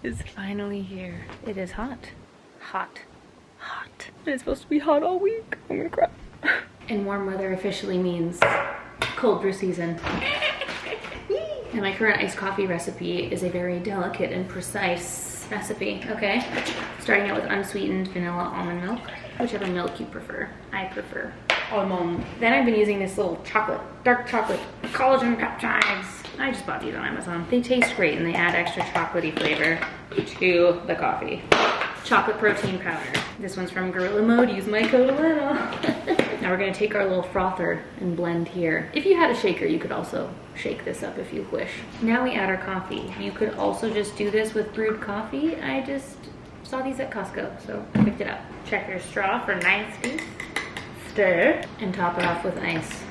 is finally here. It is hot. Hot. Hot. And it's supposed to be hot all week. I'm gonna cry. And warm weather officially means cold brew season. And my current iced coffee recipe is a very delicate and precise recipe, okay? Starting out with unsweetened vanilla almond milk, whichever milk you prefer. I prefer almond. Then I've been using this little chocolate, dark chocolate, collagen peptides. I just bought these on Amazon. They taste great and they add extra chocolatey flavor to the coffee. Chocolate protein powder. This one's from Gorilla Mode. Use my code Alana. Now we're gonna take our little frother and blend here. If you had a shaker, you could also shake this up if you wish. Now we add our coffee. You could also just do this with brewed coffee. I just saw these at Costco, so I picked it up. Check your straw for nicety. Stir and top it off with ice.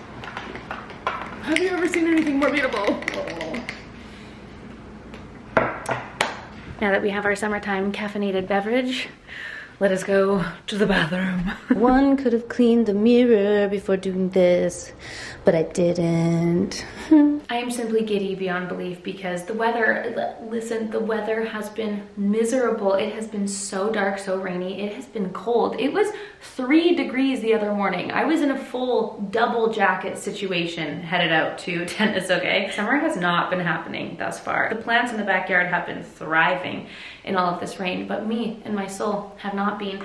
Have you ever seen anything more beautiful? Oh. Now that we have our summertime caffeinated beverage, let us go to the bathroom. One could have cleaned the mirror before doing this, but I didn't. I am simply giddy beyond belief because the weather, listen, the weather has been miserable. It has been so dark, so rainy. It has been cold. It was 3 degrees the other morning. I was in a full double jacket situation headed out to tennis, okay? Summer has not been happening thus far. The plants in the backyard have been thriving in all of this rain, but me and my soul have not been.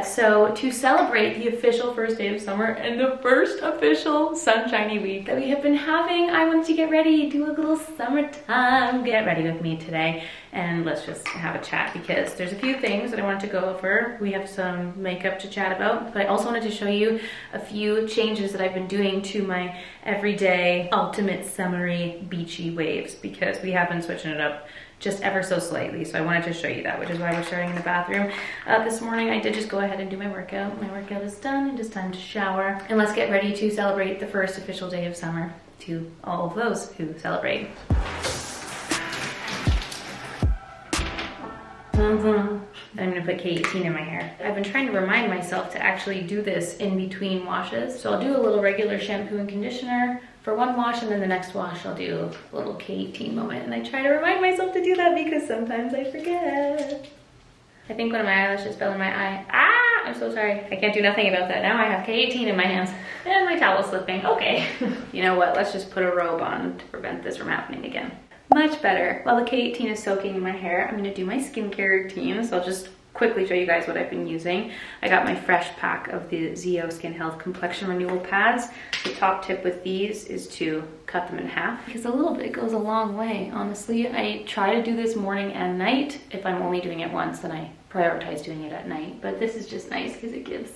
So to celebrate the official first day of summer and the first official sunshiny week that we have been having, I wanted to get ready, do a little summertime. Get ready with me today and let's just have a chat because there's a few things that I wanted to go over. We have some makeup to chat about, but I also wanted to show you a few changes that I've been doing to my everyday ultimate summery beachy waves because we have been switching it up just ever so slightly. So I wanted to show you that, which is why we're starting in the bathroom. This morning I did just go ahead and do my workout. My workout is done and it's time to shower. And let's get ready to celebrate the first official day of summer to all of those who celebrate. I'm gonna put K18 in my hair. I've been trying to remind myself to actually do this in between washes. So I'll do a little regular shampoo and conditioner for one wash, and then the next wash I'll do a little K18 moment. And I try to remind myself to do that because sometimes I forget. I think one of my eyelashes fell in my eye. Ah, I'm so sorry. I can't do nothing about that. Now I have K18 in my hands and my towel slipping. Okay. You know what? Let's just put a robe on to prevent this from happening again. Much better. While the K18 is soaking in my hair, I'm gonna do my skincare routine. So I'll just quickly show you guys what I've been using. I got my fresh pack of the Zeo Skin Health Complexion Renewal Pads. The top tip with these is to cut them in half because a little bit goes a long way. Honestly, I try to do this morning and night. If I'm only doing it once, then I prioritize doing it at night. But this is just nice because it gives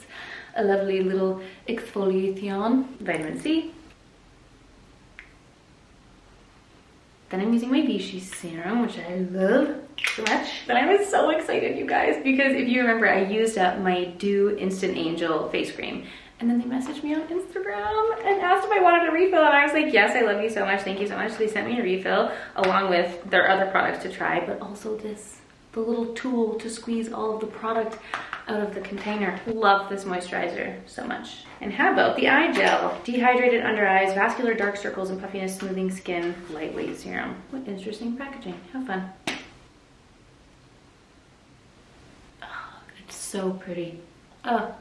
a lovely little exfoliation. Vitamin C. Then I'm using my byyyeee serum, which I love so much. But I was so excited, you guys, because if you remember, I used up my Dew Instant Angel face cream. And then they messaged me on Instagram and asked if I wanted a refill. And I was like, yes, I love you so much. Thank you so much. So they sent me a refill along with their other products to try, but also this, the little tool to squeeze all of the product out of the container. Love this moisturizer so much. And how about the eye gel? Dehydrated under eyes, vascular dark circles and puffiness, smoothing skin, lightweight serum. What interesting packaging. How fun. Oh, it's so pretty. Oh.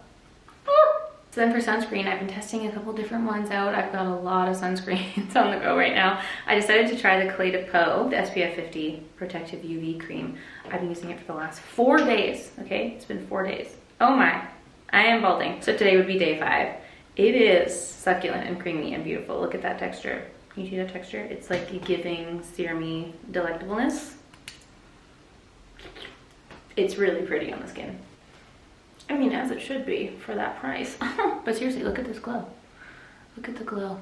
So then for sunscreen, I've been testing a couple different ones out. I've got a lot of sunscreens on the go right now. I decided to try the Clé de Peau, the SPF 50 Protective UV Cream. I've been using it for the last 4 days, okay? It's been 4 days. Oh my, I am balding. So today would be day 5. It is succulent and creamy and beautiful. Look at that texture. Can you see that texture? It's like giving serumy delectableness. It's really pretty on the skin. I mean, as it should be for that price. But seriously, look at this glow. Look at the glow.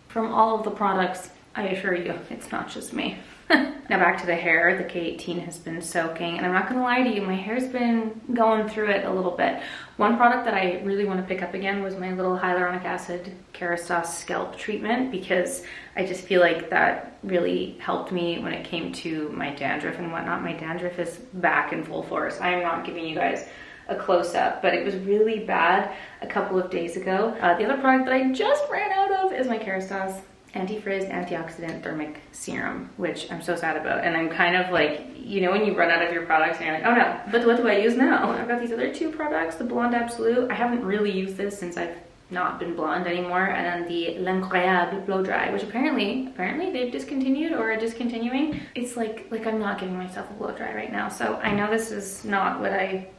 From all of the products, I assure you, it's not just me. Now back to the hair. The K18 has been soaking, and I'm not gonna lie to you, my hair's been going through it a little bit. One product that I really want to pick up again was my little hyaluronic acid Kerastase scalp treatment, because I just feel like that really helped me when it came to my dandruff and whatnot. My dandruff is back in full force. I am not giving you guys a close-up, but it was really bad a couple of days ago. The other product that I just ran out of is my Kerastase anti-frizz, antioxidant, thermic serum, which I'm so sad about. And I'm kind of like, you know, when you run out of your products and you're like, oh no, but what do I use now? I've got these other two products, the Blonde Absolute. I haven't really used this since I've not been blonde anymore. And then the L'Incroyable Blow Dry, which apparently they've discontinued or are discontinuing. It's like I'm not giving myself a blow dry right now. So I know this is not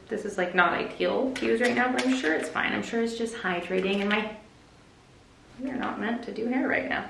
this is like not ideal to use right now, but I'm sure it's fine. I'm sure it's just hydrating, and we're not meant to do hair right now.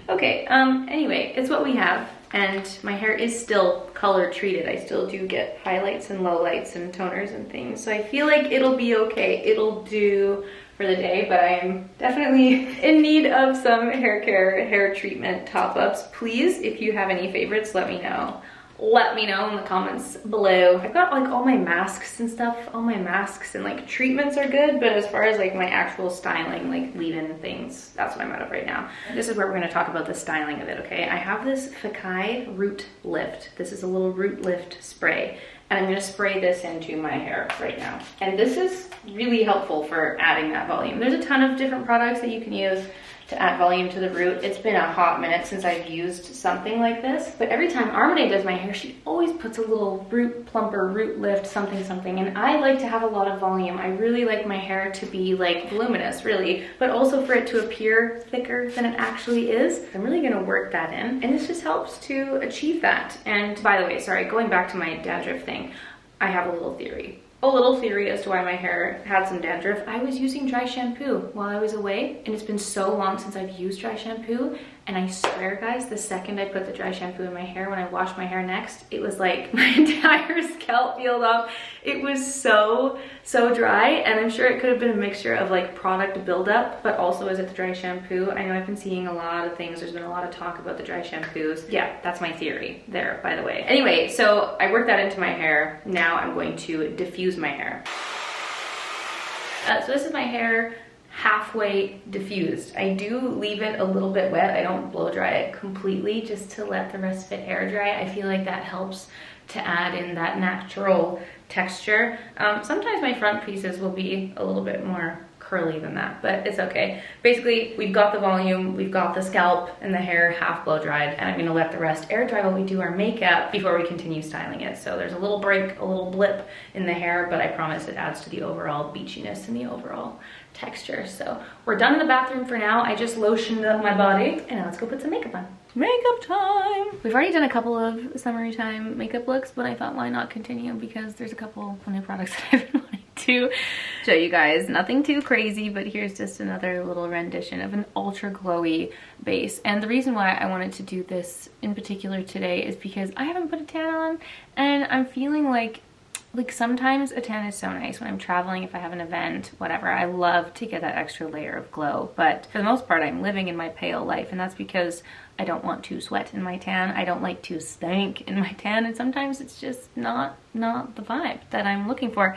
Okay, anyway, it's what we have, and my hair is still color treated. I still do get highlights and lowlights and toners and things, so I feel like it'll be okay. It'll do for the day, but I am definitely in need of some hair care, hair treatment top-ups. Please, if you have any favorites, let me know. Let me know in the comments below. I've got like all my masks and stuff. All my masks and like treatments are good, but as far as like my actual styling, like leave-in things, that's what I'm out of right now. This is where we're gonna talk about the styling of it, okay? I have this Fakai Root Lift. This is a little root lift spray, and I'm gonna spray this into my hair right now. And this is really helpful for adding that volume. There's a ton of different products that you can use to add volume to the root. It's been a hot minute since I've used something like this, but every time Armene does my hair, she always puts a little root plumper, root lift, something, and I like to have a lot of volume. I really like my hair to be like voluminous, really, but also for it to appear thicker than it actually is. I'm really gonna work that in, and this just helps to achieve that. And by the way, sorry, going back to my dandruff thing, I have a little theory as to why my hair had some dandruff. I was using dry shampoo while I was away, and it's been so long since I've used dry shampoo, and I swear guys, the second I put the dry shampoo in my hair, when I washed my hair next, it was like my entire scalp peeled off. It was so dry, and I'm sure it could have been a mixture of like product buildup, but also is it the dry shampoo? I know I've been seeing a lot of things. There's been a lot of talk about the dry shampoos. Yeah, that's my theory there, by the way. Anyway, so I worked that into my hair. Now I'm going to diffuse my hair. So this is my hair halfway diffused. I do leave it a little bit wet. I don't blow dry it completely, just to let the rest of it air dry. I feel like that helps to add in that natural texture. Sometimes my front pieces will be a little bit more curly than that, but it's okay. Basically, we've got the volume, we've got the scalp and the hair half blow dried, and I'm gonna let the rest air dry while we do our makeup before we continue styling it. So there's a little break, a little blip in the hair, but I promise it adds to the overall beachiness and the overall texture. So we're done in the bathroom for now. I just lotioned up my body, and now let's go put some makeup on. Makeup time! We've already done a couple of summery time makeup looks, but I thought why not continue, because there's a couple of new products that I've been wanting to show you guys. Nothing too crazy, but here's just another little rendition of an ultra glowy base. And the reason why I wanted to do this in particular today is because I haven't put a tan on, and I'm feeling like sometimes a tan is so nice when I'm traveling, if I have an event, whatever. I love to get that extra layer of glow, but for the most part I'm living in my pale life, and that's because I don't want to sweat in my tan. I don't like to stink in my tan, and sometimes it's just not the vibe that I'm looking for.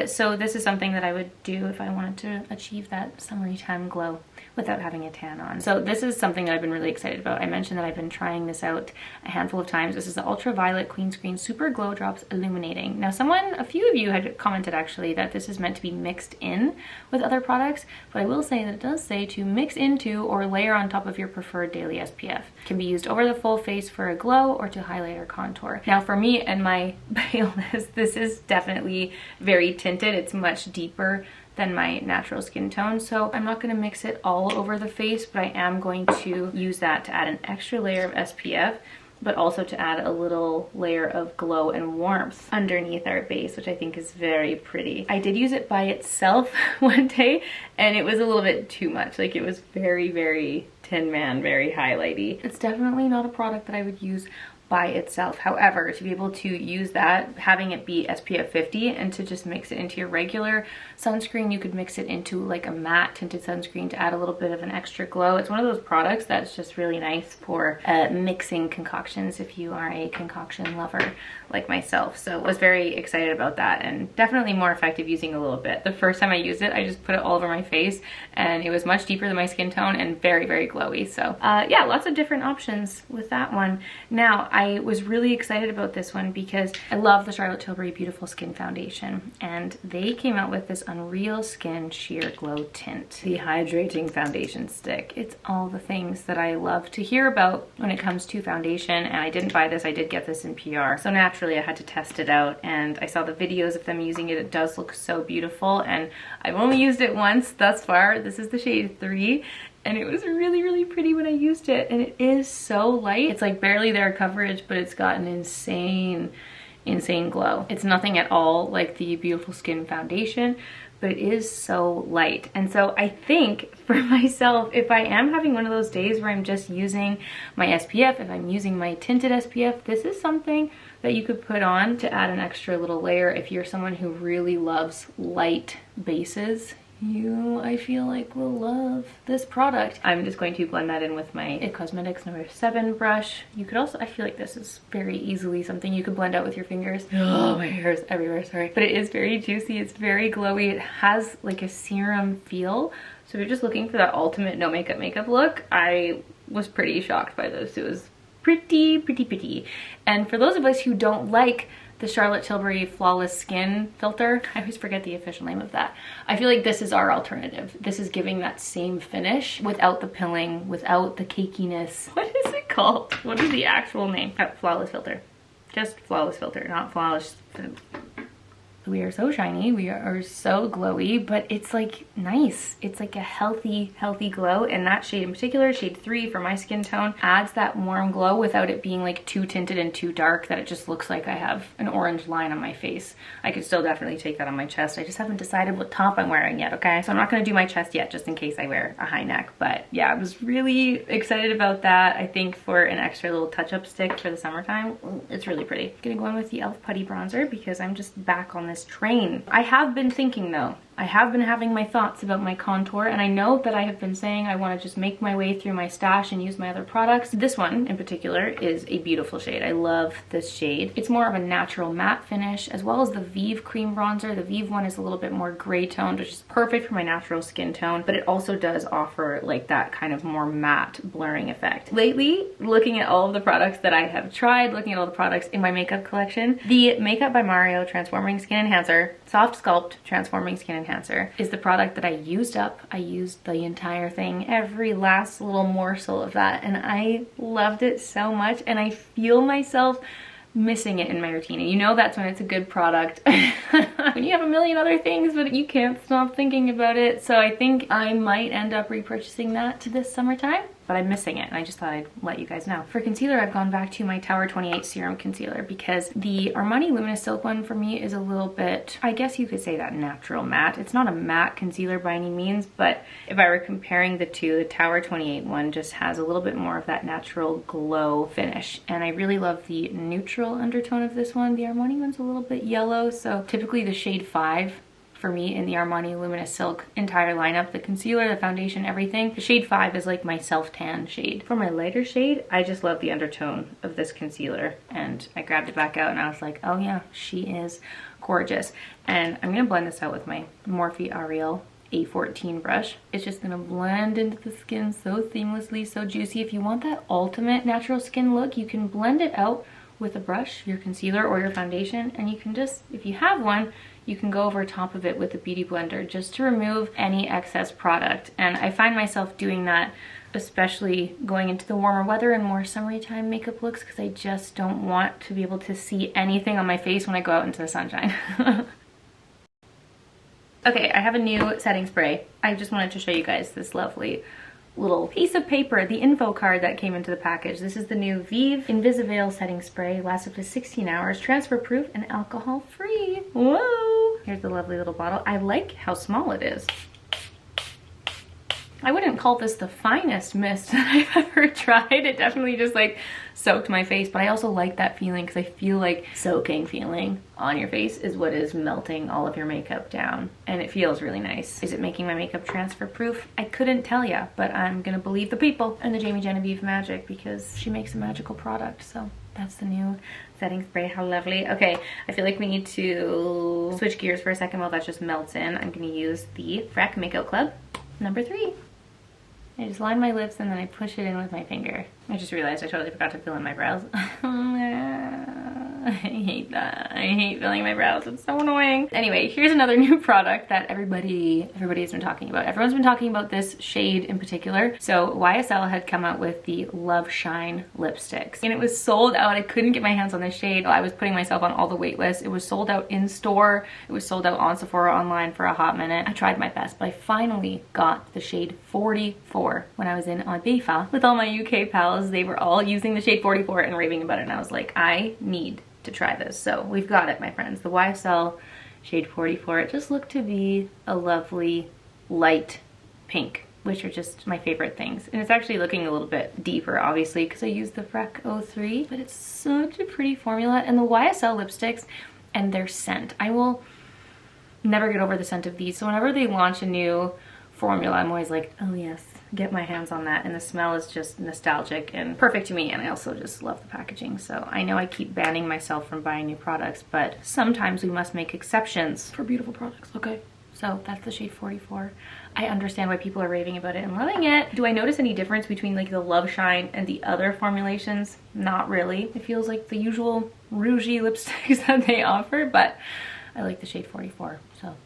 So this is something that I would do if I wanted to achieve that summery time glow without having a tan on. So this is something that I've been really excited about. I mentioned that I've been trying this out a handful of times. This is the Ultraviolet Queen Screen Super Glow Drops Illuminating. Now a few of you had commented actually that this is meant to be mixed in with other products, but I will say that it does say to mix into or layer on top of your preferred daily SPF. It can be used over the full face for a glow or to highlight or contour. Now for me and my paleness, this is definitely very tinted. It's much deeper than my natural skin tone, so I'm not going to mix it all over the face, but I am going to use that to add an extra layer of SPF, but also to add a little layer of glow and warmth underneath our base, which I think is very pretty. I did use it by itself one day, and it was a little bit too much. Like, it was very Tin Man, very highlighty. It's definitely not a product that I would use by itself. However, to be able to use that, having it be SPF 50 and to just mix it into your regular sunscreen, you could mix it into like a matte tinted sunscreen to add a little bit of an extra glow. It's one of those products that's just really nice for mixing concoctions if you are a concoction lover like myself. So I was very excited about that, and definitely more effective using a little bit. The first time I used it, I just put it all over my face, and it was much deeper than my skin tone and very glowy. So yeah, lots of different options with that one. Now, I was really excited about this one because I love the Charlotte Tilbury Beautiful Skin Foundation, and they came out with this Unreal Skin Sheer Glow Tint, the hydrating foundation stick. It's all the things that I love to hear about when it comes to foundation, and I didn't buy this, I did get this in PR. So naturally I had to test it out, and I saw the videos of them using it. It does look so beautiful, and I've only used it once thus far. This is the shade 3. And it was really, really pretty when I used it. And it is so light. It's like barely there coverage, but it's got an insane glow. It's nothing at all like the Beautiful Skin Foundation, but it is so light. And so I think for myself, if I am having one of those days where I'm just using my SPF, if I'm using my tinted SPF, this is something that you could put on to add an extra little layer if you're someone who really loves light bases. You, I feel like, will love this product. I'm just going to blend that in with my IT Cosmetics number 7 brush. You could also, I feel like this is very easily something you could blend out with your fingers. Oh, my hair is everywhere, sorry. But it is very juicy, it's very glowy. It has like a serum feel. So if you're just looking for that ultimate no makeup look, I was pretty shocked by this. It was pretty. And for those of us who don't like the Charlotte Tilbury Flawless Skin Filter, I always forget the official name of that. I feel like this is our alternative. This is giving that same finish without the pilling, without the cakiness. What is it called? What is the actual name? Flawless Filter. Just Flawless Filter, not Flawless. We are so shiny, we are so glowy, but it's like nice. It's like a healthy glow, and that shade in particular, shade 3 for my skin tone, adds that warm glow without it being like too tinted and too dark that it just looks like I have an orange line on my face. I could still definitely take that on my chest. I just haven't decided what top I'm wearing yet, okay? So I'm not gonna do my chest yet just in case I wear a high neck, but yeah, I was really excited about that. I think for an extra little touch-up stick for the summertime, it's really pretty. Gonna go in with the e.l.f. Putty Bronzer because I'm just back on this train. I have been thinking though, I have been having my thoughts about my contour, and I know that I have been saying I want to just make my way through my stash and use my other products. This one in particular is a beautiful shade. I love this shade. It's more of a natural matte finish, as well as the Vive cream bronzer. The Vive one is a little bit more gray toned, which is perfect for my natural skin tone, but it also does offer like that kind of more matte blurring effect. Lately, looking at all of the products that I have tried, looking at all the products in my makeup collection, the Makeup by Mario Transforming Skin Enhancer, Soft Sculpt Transforming Skin Enhancer is the product that I used up. I used the entire thing, every last little morsel of that, and I loved it so much, and I feel myself missing it in my routine. And you know that's when it's a good product. When you have a million other things but you can't stop thinking about it. So I think I might end up repurchasing that this summertime, but I'm missing it and I just thought I'd let you guys know. For concealer, I've gone back to my Tower 28 Serum Concealer because the Armani Luminous Silk one for me is a little bit, I guess you could say that natural matte. It's not a matte concealer by any means, but if I were comparing the two, the Tower 28 one just has a little bit more of that natural glow finish. And I really love the neutral undertone of this one. The Armani one's a little bit yellow, so typically the shade 5 for me in the Armani Luminous Silk entire lineup, the concealer, the foundation, everything, the shade 5 is like my self-tan shade. For my lighter shade, I just love the undertone of this concealer, and I grabbed it back out and I was like, oh yeah, she is gorgeous. And I'm gonna blend this out with my Morphe Ariel A14 brush. It's just gonna blend into the skin so seamlessly, so juicy. If you want that ultimate natural skin look, you can blend it out with a brush, your concealer or your foundation, and you can just, if you have one, you can go over top of it with a beauty blender just to remove any excess product. And I find myself doing that, especially going into the warmer weather and more summery time makeup looks, because I just don't want to be able to see anything on my face when I go out into the sunshine. Okay, I have a new setting spray. I just wanted to show you guys this lovely little piece of paper, the info card that came into the package. This is the new Vive Invisiveil setting spray. Lasts up to 16 hours, transfer proof and alcohol free. Whoa! Here's the lovely little bottle. I like how small it is. I wouldn't call this the finest mist that I've ever tried. It definitely just like soaked my face, but I also like that feeling because I feel like soaking feeling on your face is what is melting all of your makeup down, and it feels really nice. Is it making my makeup transfer proof? I couldn't tell ya, but I'm gonna believe the people and the Jamie Genevieve magic because she makes a magical product. So that's the new setting spray. How lovely. Okay, I feel like we need to switch gears for a second while that just melts in. I'm gonna use the Freck Makeout Club number 3. I just line my lips and then I push it in with my finger. I just realized I totally forgot to fill in my brows. I hate that. I hate filling my brows. It's so annoying. Anyway, here's another new product that everybody's been talking about. Everyone's been talking about this shade in particular. So YSL had come out with the Love Shine lipsticks and it was sold out. I couldn't get my hands on this shade. I was putting myself on all the wait lists. It was sold out in store. It was sold out on Sephora online for a hot minute. I tried my best, but I finally got the shade 44 when I was in Ibiza with all my UK pals. They were all using the shade 44 and raving about it, and I was like, I need to try this. So we've got it, my friends. The YSL shade 44. It just looked to be a lovely light pink, which are just my favorite things. And it's actually looking a little bit deeper, obviously, because I used the Freck 03, but it's such a pretty formula. And the YSL lipsticks and their scent, I will never get over the scent of these. So whenever they launch a new formula, I'm always like, oh yes, get my hands on that. And the smell is just nostalgic and perfect to me. And I also just love the packaging. So I know I keep banning myself from buying new products, but sometimes we must make exceptions for beautiful products, okay? So that's the shade 44. I understand why people are raving about it and loving it. Do I notice any difference between like the Love Shine and the other formulations? Not really. It feels like the usual rougey lipsticks that they offer, but I like the shade 44. So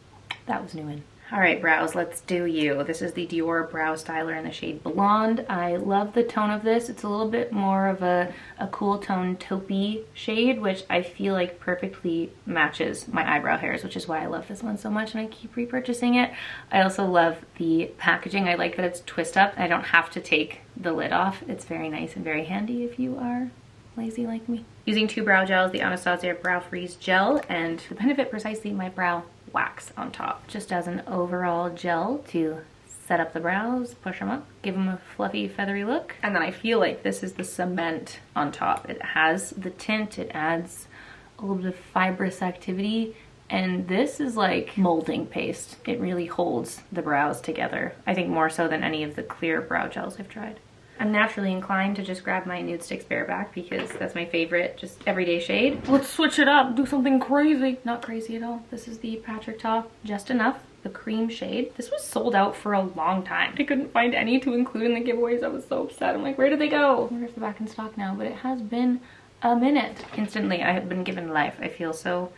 that was new in. All right, brows, let's do you. This is the Dior Brow Styler in the shade Blonde. I love the tone of this. It's a little bit more of a cool tone taupey shade, which I feel like perfectly matches my eyebrow hairs, which is why I love this one so much and I keep repurchasing it. I also love the packaging. I like that it's twist up. I don't have to take the lid off. It's very nice and very handy if you are lazy like me. Using two brow gels, the Anastasia Brow Freeze Gel and the Benefit Precisely My Brow Wax on top, just as an overall gel to set up the brows, push them up, give them a fluffy, feathery look. And then I feel like this is the cement on top. It has the tint, it adds a little bit of fibrous activity, and this is like molding paste. It really holds the brows together. I think more so than any of the clear brow gels I've tried. I'm naturally inclined to just grab my Nude Sticks Bareback because that's my favorite, just everyday shade. Let's switch it up, do something crazy. Not crazy at all. This is the Patrick Ta Just Enough, the cream shade. This was sold out for a long time. I couldn't find any to include in the giveaways. I was so upset. I'm like, where did they go? I wonder if they're back in stock now, but it has been a minute. Instantly, I have been given life. I feel so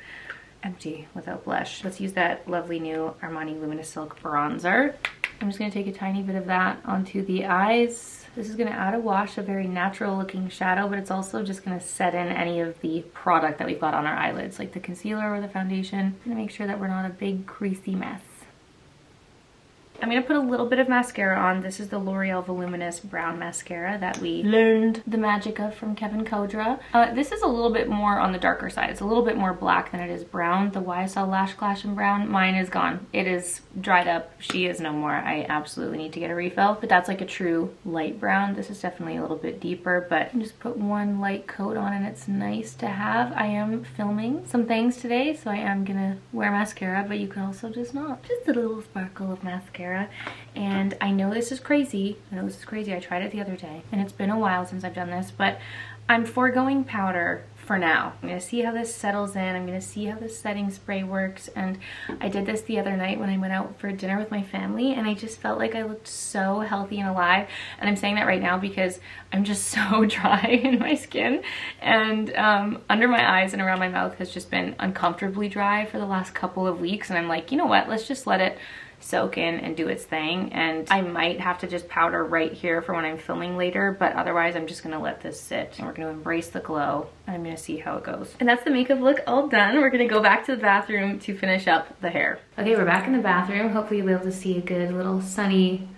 empty without blush. Let's use that lovely new Armani Luminous Silk Bronzer. I'm just gonna take a tiny bit of that onto the eyes. This is gonna add a wash, a very natural looking shadow, but it's also just gonna set in any of the product that we've got on our eyelids, like the concealer or the foundation. I'm gonna make sure that we're not a big creasy mess. I'm gonna put a little bit of mascara on. This is the L'Oreal Voluminous Brown Mascara that we learned the magic of from Kevin Kodra. This is a little bit more on the darker side. It's a little bit more black than it is brown. The YSL Lash Clash in brown, mine is gone. It is dried up. She is no more. I absolutely need to get a refill, but that's like a true light brown. This is definitely a little bit deeper, but I just put one light coat on and it's nice to have. I am filming some things today, so I am gonna wear mascara, but you can also just not. Just a little sparkle of mascara. And I know this is crazy. I tried it the other day and it's been a while since I've done this, but I'm foregoing powder for now. I'm gonna see how this settles in. I'm gonna see how this setting spray works. And I did this the other night when I went out for dinner with my family and I just felt like I looked so healthy and alive. And I'm saying that right now because I'm just so dry in my skin, and under my eyes and around my mouth has just been uncomfortably dry for the last couple of weeks. And I'm like, you know what, let's just let it soak in and do its thing. And I might have to just powder right here for when I'm filming later, but otherwise I'm just gonna let this sit and we're gonna embrace the glow and I'm gonna see how it goes. And that's the makeup look all done. We're gonna go back to the bathroom to finish up the hair. Okay, we're back in the bathroom. Hopefully you'll be able to see a good little sunny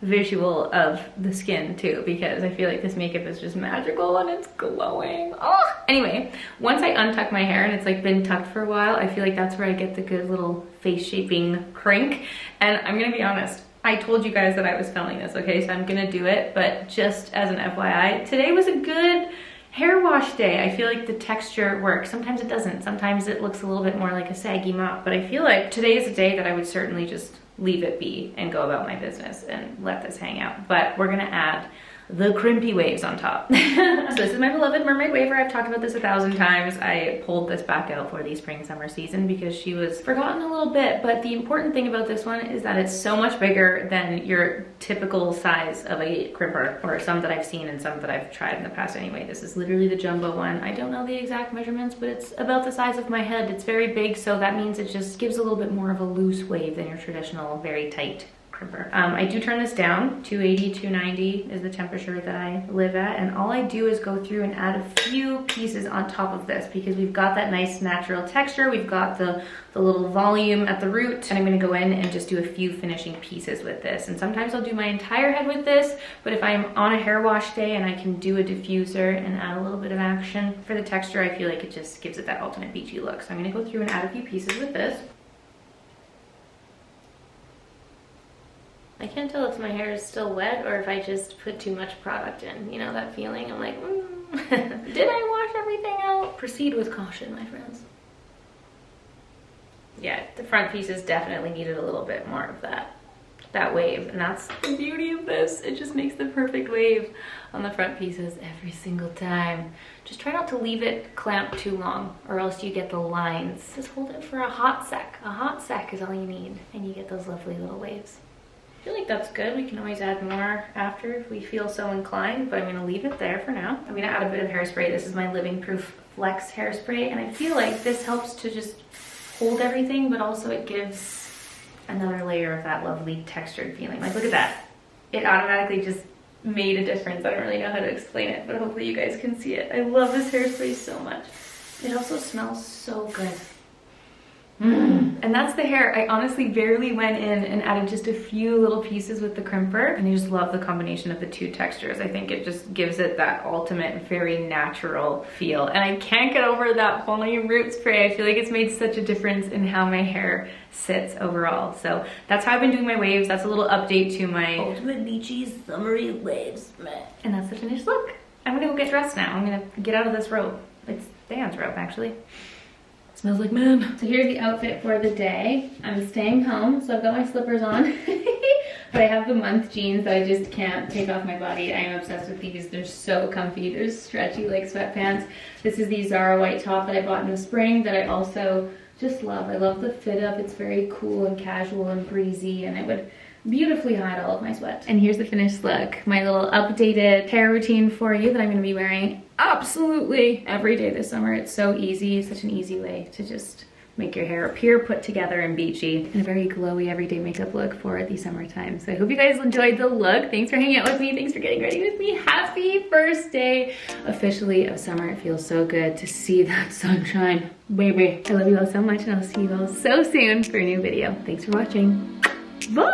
visual of the skin too, because I feel like this makeup is just magical and it's glowing. Oh! Anyway, once I untuck my hair and it's like been tucked for a while, I feel like that's where I get the good little face shaping crink. And I'm gonna be honest, I told you guys that I was filming this, okay? So I'm gonna do it, but just as an FYI, today was a good hair wash day. I feel like the texture works. Sometimes it doesn't. Sometimes it looks a little bit more like a saggy mop, but I feel like today is a day that I would certainly just leave it be and go about my business and let this hang out. But we're gonna add the crimpy waves on top. So this is my beloved mermaid waver. I've talked about this 1,000 times. I pulled this back out for the spring summer season because she was forgotten a little bit, but the important thing about this one is that it's so much bigger than your typical size of a crimper, or some that I've seen and some that I've tried in the past anyway. This is literally the jumbo one. I don't know the exact measurements, but it's about the size of my head. It's very big, so that means it just gives a little bit more of a loose wave than your traditional very tight crimper. I do turn this down. 280, 290 is the temperature that I live at, and all I do is go through and add a few pieces on top of this because we've got that nice natural texture. We've got the little volume at the root, and I'm going to go in and just do a few finishing pieces with this. And sometimes I'll do my entire head with this, but if I'm on a hair wash day and I can do a diffuser and add a little bit of action for the texture, I feel like it just gives it that ultimate beachy look. So I'm going to go through and add a few pieces with this. I can't tell if my hair is still wet or if I just put too much product in. You know that feeling? I'm like, did I wash everything out? Proceed with caution, my friends. Yeah, the front pieces definitely needed a little bit more of that wave, and that's the beauty of this. It just makes the perfect wave on the front pieces every single time. Just try not to leave it clamped too long or else you get the lines. Just hold it for a hot sec. A hot sec is all you need, and you get those lovely little waves. I feel like that's good. We can always add more after if we feel so inclined, but I'm gonna leave it there for now. I'm gonna add a bit of hairspray. This is my Living Proof Flex hairspray, and I feel like this helps to just hold everything, but also it gives another layer of that lovely textured feeling. Like, look at that. It automatically just made a difference. I don't really know how to explain it, but hopefully you guys can see it. I love this hairspray so much. It also smells so good. And that's the hair. I honestly barely went in and added just a few little pieces with the crimper, and I just love the combination of the two textures. I think it just gives it that ultimate, very natural feel. And I can't get over that volume root spray. I feel like it's made such a difference in how my hair sits overall. So that's how I've been doing my waves. That's a little update to my ultimate beachy summery waves. And that's the finished look. I'm gonna go get dressed now. I'm gonna get out of this robe. It's Dan's robe, actually. Smells like man. So here's the outfit for the day. I'm staying home, so I've got my slippers on. But I have the month jeans that I just can't take off my body. I am obsessed with these. They're so comfy. They're stretchy like sweatpants. This is the Zara white top that I bought in the spring that I also just love. I love the fit of. It's very cool and casual and breezy, and it would beautifully hide all of my sweat. And here's the finished look. My little updated hair routine for you that I'm gonna be wearing absolutely every day this summer. It's so easy, such an easy way to just make your hair appear put together and beachy, and a very glowy everyday makeup look for the summertime. So I hope you guys enjoyed the look. Thanks for hanging out with me. Thanks for getting ready with me. Happy first day officially of summer. It feels so good to see that sunshine, baby. I love you all so much, and I'll see you all so soon for a new video. Thanks for watching. Bye.